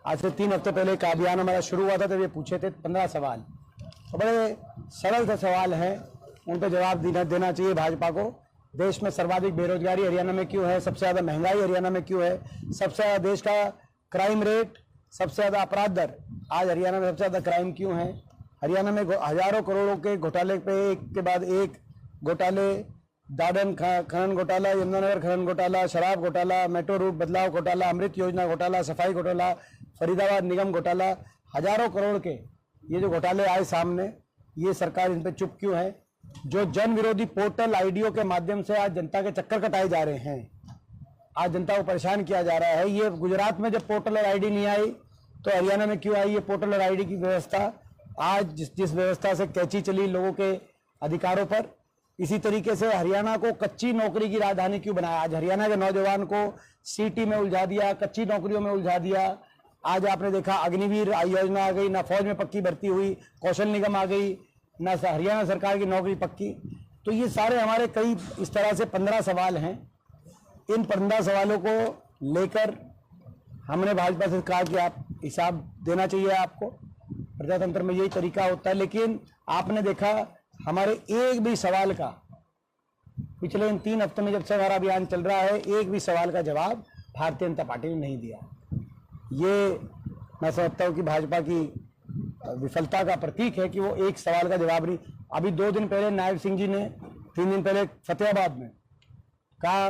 आज से 3 हफ्ते पहले एक अभियान हमारा शुरू हुआ था, तो ये पूछे थे 15 सवाल, तो बड़े सरल से सवाल हैं, उन पर जवाब देना चाहिए भाजपा को। देश में सर्वाधिक बेरोजगारी हरियाणा में क्यों है? सबसे ज़्यादा महंगाई हरियाणा में क्यों है? सबसे ज़्यादा देश का क्राइम रेट, सबसे ज़्यादा अपराध दर, आज हरियाणा में सबसे ज़्यादा क्राइम क्यों है? हरियाणा में हजारों करोड़ों के घोटाले पे एक के बाद एक घोटाले, दादन खनन घोटाला, यमुनानगर खनन घोटाला, शराब घोटाला, मेट्रो रूट बदलाव घोटाला, अमृत योजना घोटाला, सफाई घोटाला, फरीदाबाद निगम घोटाला, हजारों करोड़ के ये जो घोटाले आए सामने, ये सरकार इन पे चुप क्यों है? जो जन विरोधी पोर्टल आईडीओ के माध्यम से आज जनता के चक्कर कटाए जा रहे हैं, आज जनता को परेशान किया जा रहा है। ये गुजरात में जब पोर्टल और आईडी नहीं आई, तो हरियाणा में क्यों आई ये पोर्टल और आईडी की व्यवस्था? आज जिस व्यवस्था से कैची चली लोगों के अधिकारों पर, इसी तरीके से हरियाणा को कच्ची नौकरी की राजधानी क्यों बनाया? आज हरियाणा के नौजवान को सीटी में उलझा दिया, कच्ची नौकरियों में उलझा दिया। आज आपने देखा अग्निवीर योजना आ गई, ना फौज में पक्की भर्ती हुई, कौशल निगम आ गई, ना हरियाणा सरकार की नौकरी पक्की। तो ये सारे हमारे कई इस तरह से 15 सवाल हैं। इन 15 सवालों को लेकर हमने भाजपा से कहा कि आप हिसाब देना चाहिए आपको, प्रजातंत्र में यही तरीका होता है। लेकिन आपने देखा हमारे एक भी सवाल का, पिछले इन 3 हफ्तों में जब से हमारा अभियान चल रहा है, एक भी सवाल का जवाब भारतीय जनता पार्टी ने नहीं दिया। ये मैं समझता हूँ कि भाजपा की विफलता का प्रतीक है कि वो एक सवाल का जवाब नहीं। अभी 2 दिन पहले नायब सिंह जी ने, 3 दिन पहले फतेहाबाद में कहा,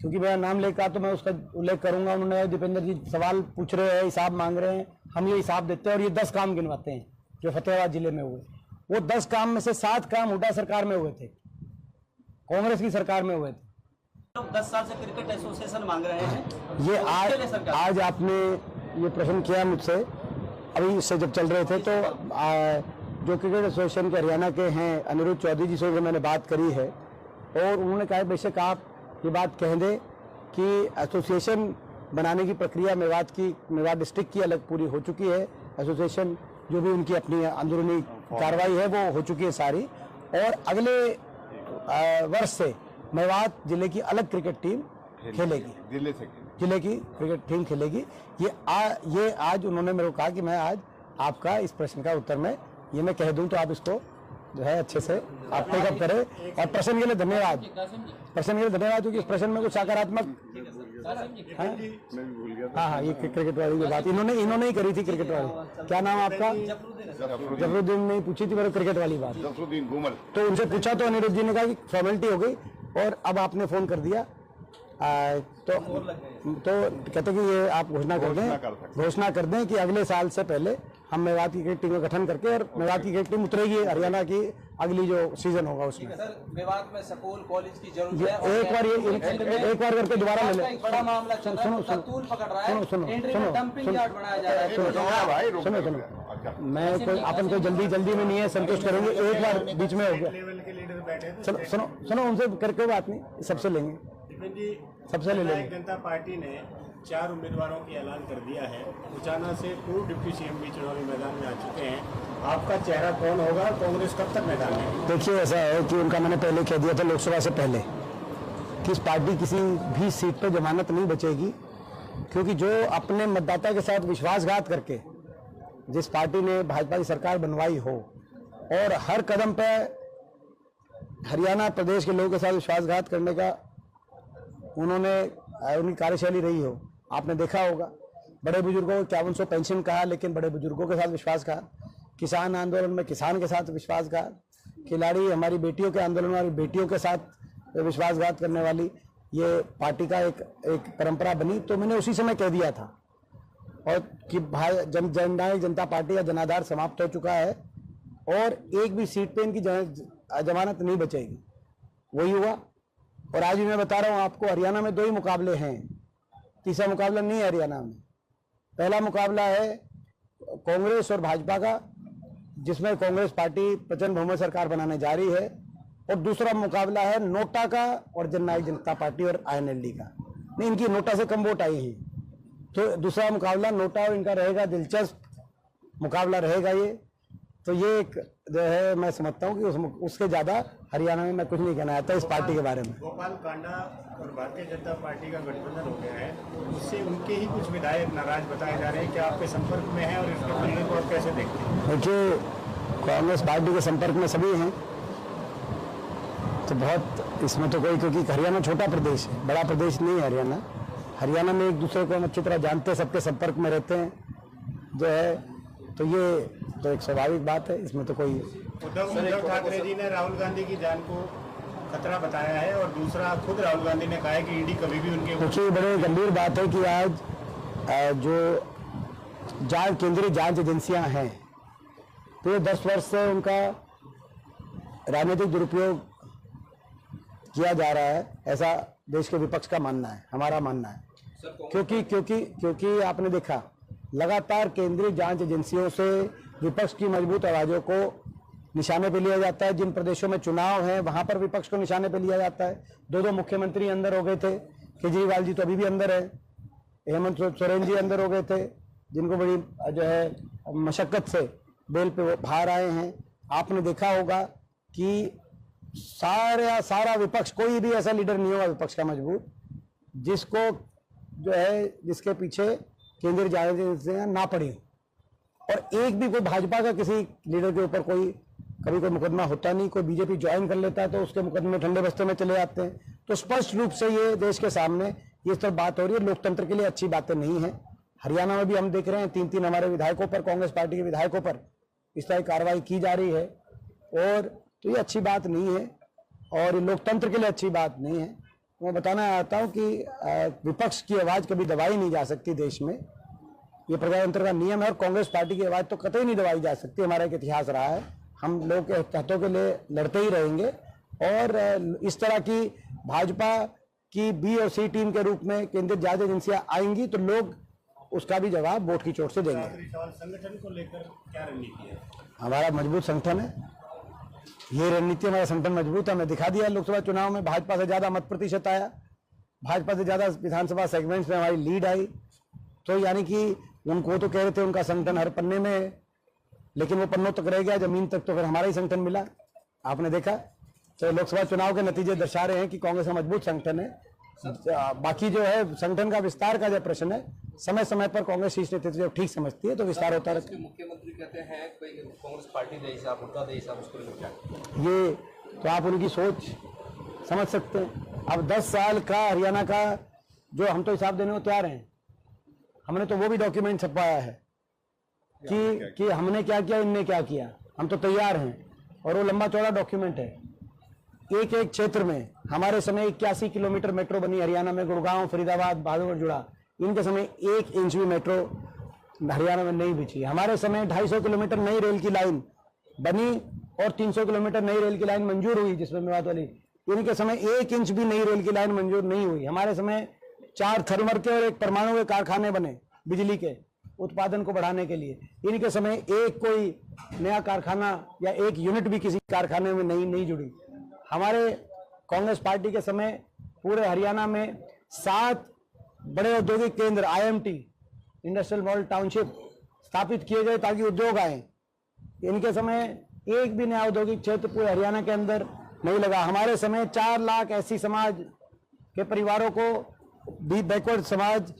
क्योंकि मेरा नाम लेकर तो मैं उसका उल्लेख करूंगा, उन्होंने दीपेंद्र जी सवाल पूछ रहे हैं, हिसाब मांग रहे हैं, हम ये हिसाब देते हैं और ये 10 काम गिनवाते हैं जो फतेहाबाद जिले में हुए। वो 10 काम में से 7 काम हुड्डा सरकार में हुए थे, कांग्रेस की सरकार में हुए थे। लोग 10 साल से क्रिकेट एसोसिएशन मांग रहे हैं। ये आज आपने ये प्रश्न किया मुझसे, अभी इससे जब चल रहे थे तो जो क्रिकेट एसोसिएशन के हरियाणा के हैं अनिरुद्ध चौधरी जी से मैंने बात करी है, और उन्होंने कहा बेशक आप ये बात कह दें कि एसोसिएशन बनाने की प्रक्रिया मेवात डिस्ट्रिक्ट की अलग पूरी हो चुकी है। एसोसिएशन जो भी उनकी अपनी अंदरूनी कार्रवाई है वो हो चुकी है सारी, और अगले वर्ष से मेवात जिले की अलग क्रिकेट टीम खेलेगी, जिले की क्रिकेट टीम खेलेगी। ये आज उन्होंने मेरे को कहा कि मैं आज आपका इस प्रश्न का उत्तर में ये मैं कह दूं तो आप इसको जो है अच्छे से आप टेकअप करें। और प्रश्न के लिए धन्यवाद, क्योंकि इस प्रश्न में कुछ सकारात्मक, हाँ, ये क्रिकेट वाली जो बात इन्होंने ही करी थी, क्रिकेट वाली। क्या नाम आपका? जफरुद्दीन ने पूछी थी मेरे क्रिकेट वाली बात, तो उनसे पूछा तो अनिरुद्ध जी ने कहा कि फॉर्मेलिटी हो गई, और अब आपने फोन कर दिया तो कहते कि ये आप घोषणा कर दें कि अगले साल से पहले हम मेवात की क्रिकेट टीम का गठन करके, और मेवात की क्रिकेट टीम उतरेगी हरियाणा की अगली जो सीजन होगा उसमें। सर, मेवात में स्कूल कॉलेज की जरूरत है। एक बार करके दोबारा ले लें। बड़ा मामला चल रहा है, तूल पकड़ रहा है, डंपिंग यार्ड बनाया जा रहा है। सुनो, मैं कोई अपन को जल्दी में नहीं है, संतुष्ट करेंगे। एक बार बीच में हो गया, सुनो उनसे करके बात नहीं, सबसे लेंगे, सबसे ले लेंगे। जनता पार्टी ने 4 उम्मीदवारों की ऐलान कर दिया है। उचाना से पूर्व डिप्टी सीएम भी चुनावी मैदान में आ चुके हैं। आपका चेहरा कौन होगा? कांग्रेस कब तक मैदान में? देखिए, ऐसा है कि उनका मैंने पहले कह दिया था लोकसभा से पहले कि इस पार्टी किसी भी सीट पर जमानत नहीं बचेगी, क्योंकि जो अपने मतदाता के साथ विश्वासघात करके जिस पार्टी ने भाजपा की सरकार बनवाई हो, और हर कदम पर हरियाणा प्रदेश के लोगों के साथ विश्वासघात करने का उनकी कार्यशैली रही हो, आपने देखा होगा। बड़े बुजुर्गों को 5100 पेंशन कहा, लेकिन बड़े बुजुर्गों के साथ विश्वासघात, किसान आंदोलन में किसान के साथ विश्वासघात, खिलाड़ी हमारी बेटियों के आंदोलन में हमारी बेटियों के साथ विश्वासघात करने वाली ये पार्टी का एक परंपरा बनी। तो मैंने उसी समय कह दिया था और कि जननायक जनता पार्टी का जनाधार समाप्त हो चुका है, और एक भी सीट पे इनकी जमानत नहीं बचेगी। वही हुआ, और आज भी मैं बता रहा हूं आपको, हरियाणा में 2 ही मुकाबले हैं, तीसरा मुकाबला नहीं है हरियाणा में। पहला मुकाबला है कांग्रेस और भाजपा का, जिसमें कांग्रेस पार्टी प्रचंड बहुमत सरकार बनाने जा रही है, और दूसरा मुकाबला है नोटा का और जननायक जनता पार्टी और आईएनएलडी का। नहीं, इनकी नोटा से कम वोट आई है, तो दूसरा मुकाबला नोटा और इनका रहेगा, दिलचस्प मुकाबला रहेगा ये। तो ये एक जो है मैं समझता हूँ कि उसके ज़्यादा हरियाणा में मैं कुछ नहीं कहना चाहता इस पार्टी के बारे में। गोपाल कांडा और भारतीय जनता पार्टी का गठबंधन हो गया है, उससे उनके ही कुछ विधायक नाराज बताए जा रहे हैं। क्या आपके संपर्क में है और इसके बदले को आप कैसे देखते हैं? देखिए, कांग्रेस पार्टी के संपर्क में सभी हैं, तो बहुत इसमें तो कोई, क्योंकि हरियाणा छोटा प्रदेश है, बड़ा प्रदेश नहीं है हरियाणा। हरियाणा में एक दूसरे को हम अच्छी तरह जानते हैं, सबके संपर्क में रहते हैं जो है, तो ये तो एक स्वाभाविक बात है, इसमें तो कोई। उद्धव ठाकरे जी ने राहुल गांधी की जान को खतरा बताया है और दूसरा खुद राहुल गांधी ने कहा है कि ईडी कभी भी उनके। देखिए, बड़े गंभीर बात है कि आज जो केंद्रीय जांच एजेंसियां हैं, तो ये 10 वर्ष से उनका राजनीतिक दुरुपयोग किया जा रहा है, ऐसा देश के विपक्ष का मानना है, हमारा मानना है। क्योंकि आपने देखा लगातार केंद्रीय जांच एजेंसियों से विपक्ष की मजबूत आवाजों को निशाने पे लिया जाता है। जिन प्रदेशों में चुनाव है वहां पर विपक्ष को निशाने पे लिया जाता है। 2 मुख्यमंत्री अंदर हो गए थे, केजरीवाल जी तो अभी भी अंदर है, हेमंत सोरेन जी अंदर हो गए थे, जिनको बड़ी जो है मशक्कत से बेल पे बाहर आए हैं। आपने देखा होगा कि सारा विपक्ष, कोई भी ऐसा लीडर नहीं होगा विपक्ष का मजबूत जिसको जो है, जिसके पीछे केंद्रीय जांच एजेंसियां ना पड़ी, और एक भी कोई भाजपा का किसी लीडर के ऊपर कभी कोई मुकदमा होता नहीं। कोई बीजेपी ज्वाइन कर लेता है तो उसके मुकदमे ठंडे बस्ते में चले जाते हैं। तो स्पष्ट रूप से ये देश के सामने ये सब बात हो रही है, लोकतंत्र के लिए अच्छी बातें नहीं है। हरियाणा में भी हम देख रहे हैं 3 हमारे विधायकों पर, कांग्रेस पार्टी के विधायकों पर इस तरह की कार्रवाई की जा रही है, और तो ये अच्छी बात नहीं है और लोकतंत्र के लिए अच्छी बात नहीं है। मैं बताना चाहता हूँ कि विपक्ष की आवाज़ कभी दबाई नहीं जा सकती देश में, ये प्रजातंत्र का नियम है, और कांग्रेस पार्टी की आवाज़ तो कतई नहीं दबाई जा सकती। हमारा एक इतिहास रहा है, हम लोग के हितों के लिए लड़ते ही रहेंगे, और इस तरह की भाजपा की बी और सी टीम के रूप में केंद्रीय जांच एजेंसियां आएंगी तो लोग उसका भी जवाब वोट की चोट से देंगे। संगठन को लेकर क्या रणनीति है? हमारा मजबूत संगठन है, ये रणनीति, हमारा संगठन मजबूत है। हमने दिखा दिया लोकसभा चुनाव में भाजपा से ज्यादा मत प्रतिशत आया, भाजपा से ज्यादा विधानसभा सेगमेंट्स में हमारी लीड आई। तो यानी कि उनको तो कह रहे थे उनका संगठन हर पन्ने में है, लेकिन वो पन्नों तक रह गया, जमीन तक तो फिर हमारा ही संगठन मिला। आपने देखा, तो लोकसभा चुनाव के नतीजे दर्शा रहे हैं कि कांग्रेस का मजबूत संगठन है। बाकी जो है संगठन का विस्तार का जो प्रश्न है, समय समय पर कांग्रेस शीर्ष नेतृत्व जब ठीक समझती है तो विस्तार होता रहता है। मुख्यमंत्री कहते हैं कोई कांग्रेस पार्टी दे हिसाब, मुद्दा दे हिसाब, उसको लेकर क्या? ये तो आप उनकी सोच समझ सकते हैं। अब 10 साल का हरियाणा का जो हम तो हिसाब देने को तैयार हैं, हमने तो वो भी डॉक्यूमेंट छपवाया है कि हमने क्या किया, इनने क्या किया, हम तो तैयार हैं, और वो लंबा चौड़ा डॉक्यूमेंट है। एक एक क्षेत्र में हमारे समय 81 किलोमीटर मेट्रो बनी हरियाणा में, गुड़गांव, फरीदाबाद, बहादुरगढ़ जुड़ा। इनके समय 1 इंच भी मेट्रो हरियाणा में नहीं बिछी। हमारे समय 250 किलोमीटर नई रेल की लाइन बनी और 300 किलोमीटर नई रेल की लाइन मंजूर हुई, जिसमें मेवात वाली। इनके समय 1 इंच भी नई रेल की लाइन मंजूर नहीं हुई। हमारे समय 4 थर्मल के और 1 परमाणु के कारखाने बने बिजली के उत्पादन को बढ़ाने के लिए। इनके समय एक कोई नया कारखाना या 1 यूनिट भी किसी कारखाने में नहीं जुड़ी। हमारे कांग्रेस पार्टी के समय पूरे हरियाणा में 7 बड़े औद्योगिक केंद्र, IMT, इंडस्ट्रियल मॉडल टाउनशिप स्थापित किए गए ताकि उद्योग आए। इनके समय एक भी नया औद्योगिक क्षेत्र पूरे हरियाणा के अंदर नहीं लगा। हमारे समय 4 लाख ऐसी समाज के परिवारों को, बैकवर्ड समाज,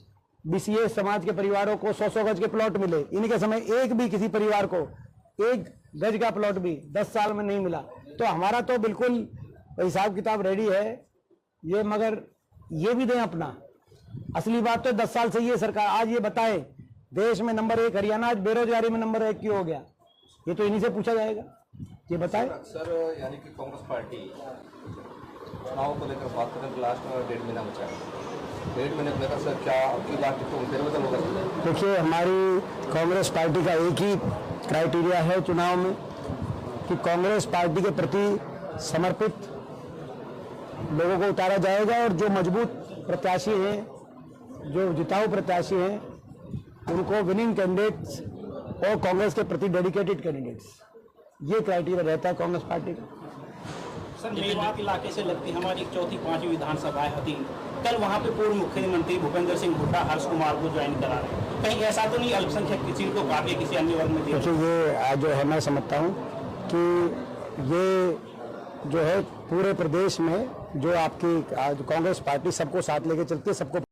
BCA समाज के परिवारों को 100 गज के प्लॉट मिले। इनके समय एक भी किसी परिवार को 1 गज का प्लॉट भी 10 साल में नहीं मिला। तो हमारा तो बिल्कुल हिसाब किताब रेडी है ये, मगर ये भी दें अपना। असली बात तो 10 साल से ये सरकार, आज ये बताएं देश में नंबर 1 हरियाणा आज बेरोजगारी में नंबर 1 क्यों हो गया, ये तो इन्हीं से पूछा जाएगा, ये बताएं। सर यानी कि कांग्रेस पार्टी चुनाव को लेकर बात करें तो लास्ट में 1.5 महीना बचा है। 1.5 महीने लेकर सर क्या आपकी बात तो फेरबदल होगा? देखिए, हमारी कांग्रेस पार्टी का एक ही क्राइटेरिया है चुनाव में कि कांग्रेस पार्टी के प्रति समर्पित लोगों को उतारा जाएगा, और जो मजबूत प्रत्याशी हैं, जो जिताऊ प्रत्याशी हैं, उनको विनिंग कैंडिडेट्स और कांग्रेस के प्रति डेडिकेटेड कैंडिडेट्स, ये क्राइटेरिया रहता है कांग्रेस पार्टी का। सर, मेवात इलाके से लगती हमारी 4थी 5वीं विधानसभाएं होती, कल वहाँ पे पूर्व मुख्यमंत्री भूपेंद्र सिंह हुड्डा हर्ष कुमार को ज्वाइन करा रहे हैं, कहीं ऐसा तो नहीं अल्पसंख्यक किसी को काट के किसी अन्य वर्ग में दिया? क्योंकि ये जो है मैं समझता हूँ कि ये जो है पूरे प्रदेश में जो आपकी कांग्रेस पार्टी सबको साथ लेके चलती है, सबको